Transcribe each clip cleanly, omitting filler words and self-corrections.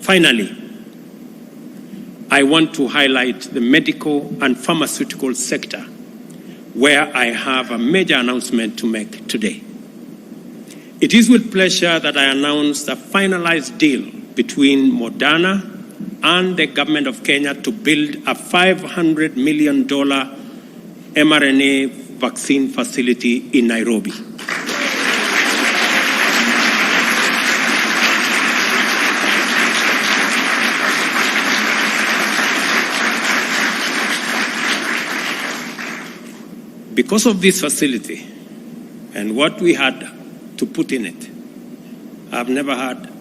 Finally, I want to highlight the medical and pharmaceutical sector, where I have a major announcement to make today. It is with pleasure that I announce a finalized deal between Moderna and the government of Kenya to build a $500 million mRNA vaccine facility in Nairobi. Because of this facility and what we had to put in it, I've never had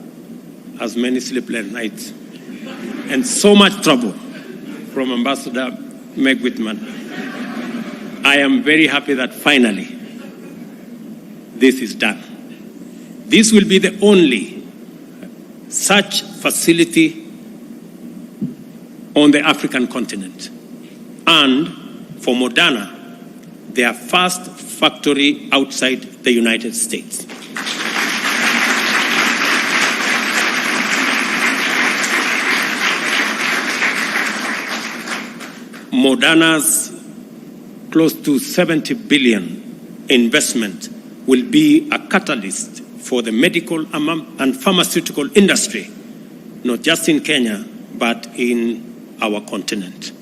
as many sleepless nights and so much trouble from Ambassador Meg Whitman. I am very happy that finally this is done. This will be the only such facility on the African continent, and for Moderna, their first factory outside the United States. Moderna's close to 70 billion investment will be a catalyst for the medical and pharmaceutical industry, not just in Kenya, but in our continent.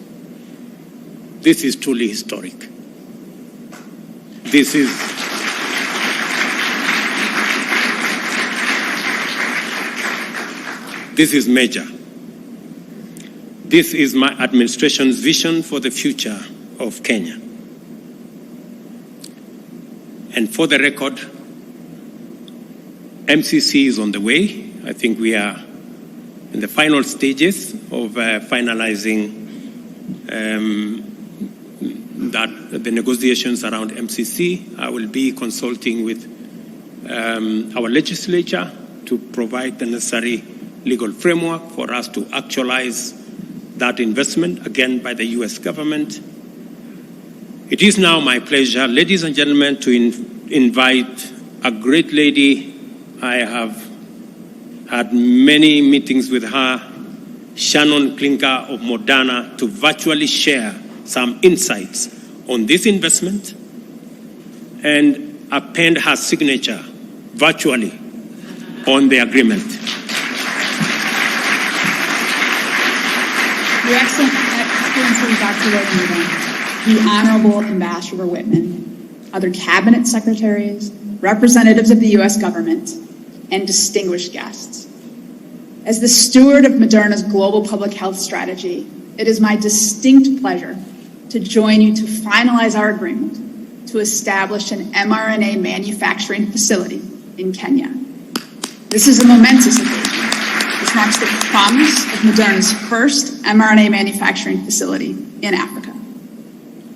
This is truly historic. This is major. This is my administration's vision for the future of Kenya. And for the record, MCC is on the way. I think we are in the final stages of finalizing the negotiations around MCC. I will be consulting with our legislature to provide the necessary legal framework for us to actualize that investment, again, by the U.S. government. It is now my pleasure, ladies and gentlemen, to invite a great lady. I have had many meetings with her, Shannon Klinker of Moderna, to virtually share some insights on this investment and append her signature virtually on the agreement. Your Excellency, Dr. Whitman, the Honorable Ambassador Whitman, other cabinet secretaries, representatives of the U.S. government, and distinguished guests. As the steward of Moderna's global public health strategy, it is my distinct pleasure to join you to finalize our agreement to establish an mRNA manufacturing facility in Kenya. This is a momentous occasion. This marks the promise of Moderna's first mRNA manufacturing facility in Africa.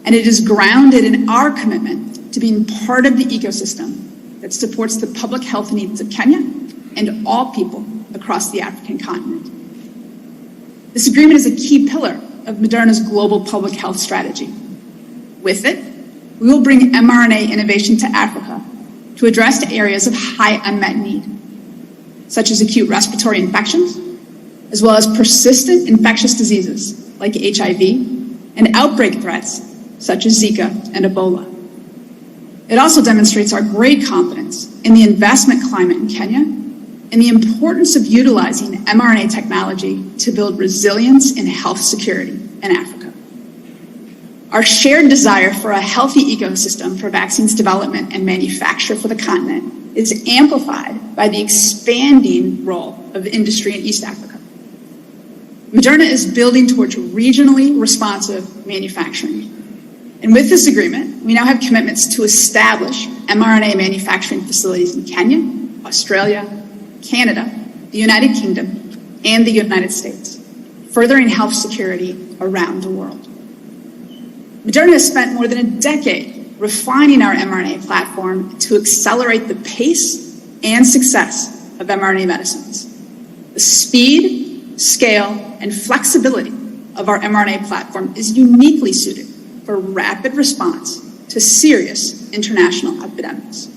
And it is grounded in our commitment to being part of the ecosystem that supports the public health needs of Kenya and all people across the African continent. This agreement is a key pillar of Moderna's global public health strategy. With it, we will bring mRNA innovation to Africa to address areas of high unmet need, such as acute respiratory infections, as well as persistent infectious diseases like HIV and outbreak threats such as Zika and Ebola. It also demonstrates our great confidence in the investment climate in Kenya and the importance of utilizing mRNA technology to build resilience and health security in Africa. Our shared desire for a healthy ecosystem for vaccines development and manufacture for the continent is amplified by the expanding role of industry in East Africa. Moderna is building towards regionally responsive manufacturing. And with this agreement, we now have commitments to establish mRNA manufacturing facilities in Kenya, Australia, Canada, the United Kingdom, and the United States, furthering health security around the world. Moderna has spent more than a decade refining our mRNA platform to accelerate the pace and success of mRNA medicines. The speed, scale, and flexibility of our mRNA platform is uniquely suited for rapid response to serious international epidemics.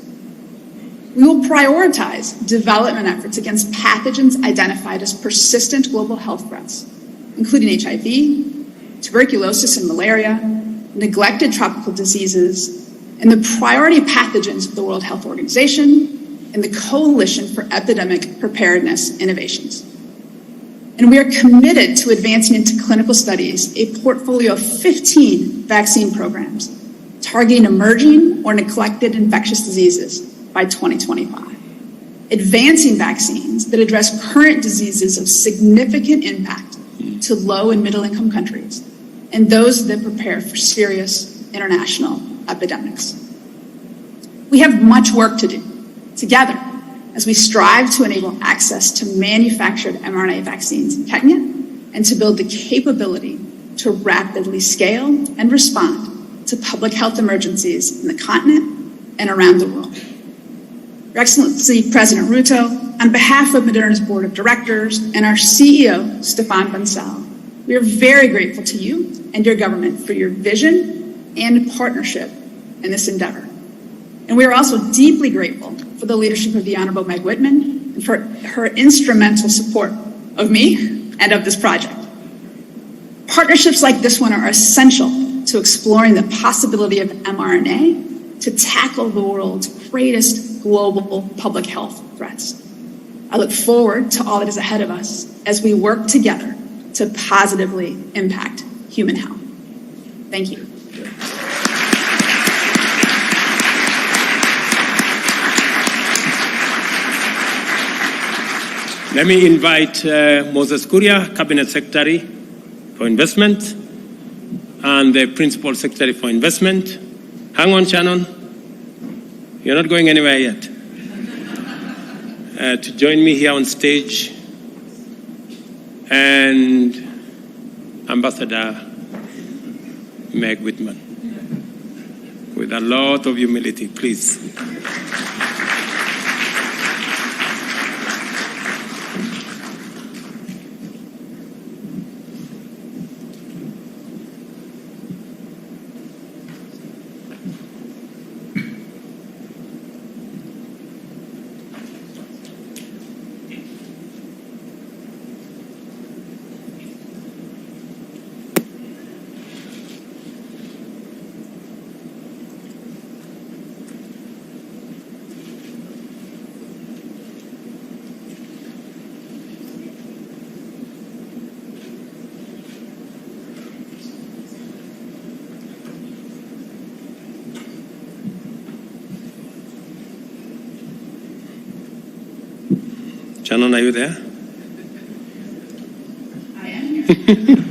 We will prioritize development efforts against pathogens identified as persistent global health threats, including HIV, tuberculosis and malaria, neglected tropical diseases, and the priority pathogens of the World Health Organization and the Coalition for Epidemic Preparedness Innovations. And we are committed to advancing into clinical studies a portfolio of 15 vaccine programs targeting emerging or neglected infectious diseases by 2025. Advancing vaccines that address current diseases of significant impact to low and middle income countries and those that prepare for serious international epidemics. We have much work to do together as we strive to enable access to manufactured mRNA vaccines in Kenya and to build the capability to rapidly scale and respond to public health emergencies in the continent and around the world. Your Excellency President Ruto, on behalf of Moderna's Board of Directors and our CEO, Stéphane Bancel, we are very grateful to you and your government for your vision and partnership in this endeavor. And we are also deeply grateful for the leadership of the Honorable Meg Whitman and for her instrumental support of me and of this project. Partnerships like this one are essential to exploring the possibility of mRNA to tackle the world's greatest global public health threats. I look forward to all that is ahead of us as we work together to positively impact human health. Thank you. Let me invite Moses Kuria, Cabinet Secretary for Investment, and the Principal Secretary for Investment. Hang on, Shannon. You're not going anywhere yet. To join me here on stage, and Ambassador Meg Whitman. With a lot of humility, please. Shannon, are you there? I am.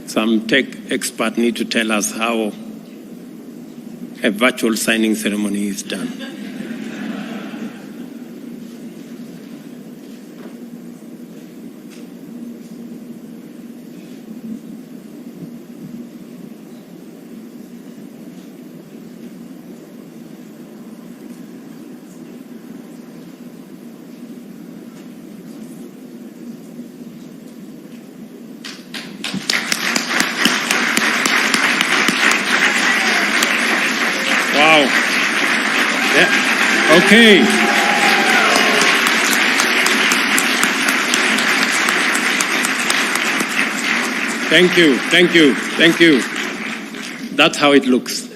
Some tech experts need to tell us how a virtual signing ceremony is done. Wow. Yeah. Okay. Thank you, thank you, thank you. That's how it looks.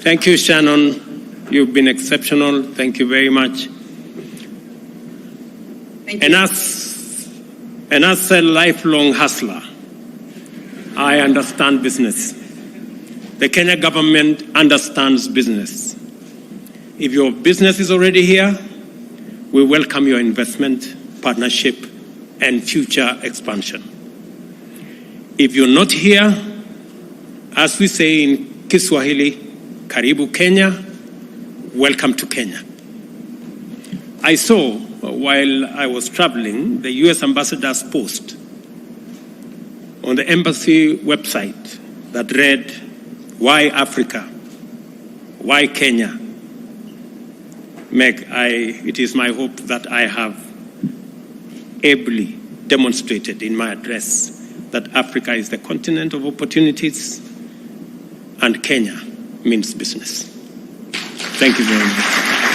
Thank you, Shannon. You've been exceptional. Thank you very much. Thank you. And as a lifelong hustler, I understand business. The Kenya government understands business. If your business is already here, we welcome your investment, partnership, and future expansion. If you're not here, as we say in Kiswahili, Karibu Kenya, welcome to Kenya. I saw while I was traveling the US ambassador's post on the embassy website that read, "Why Africa? Why Kenya?" Meg, it is my hope that I have ably demonstrated in my address that Africa is the continent of opportunities and Kenya means business. Thank you very much.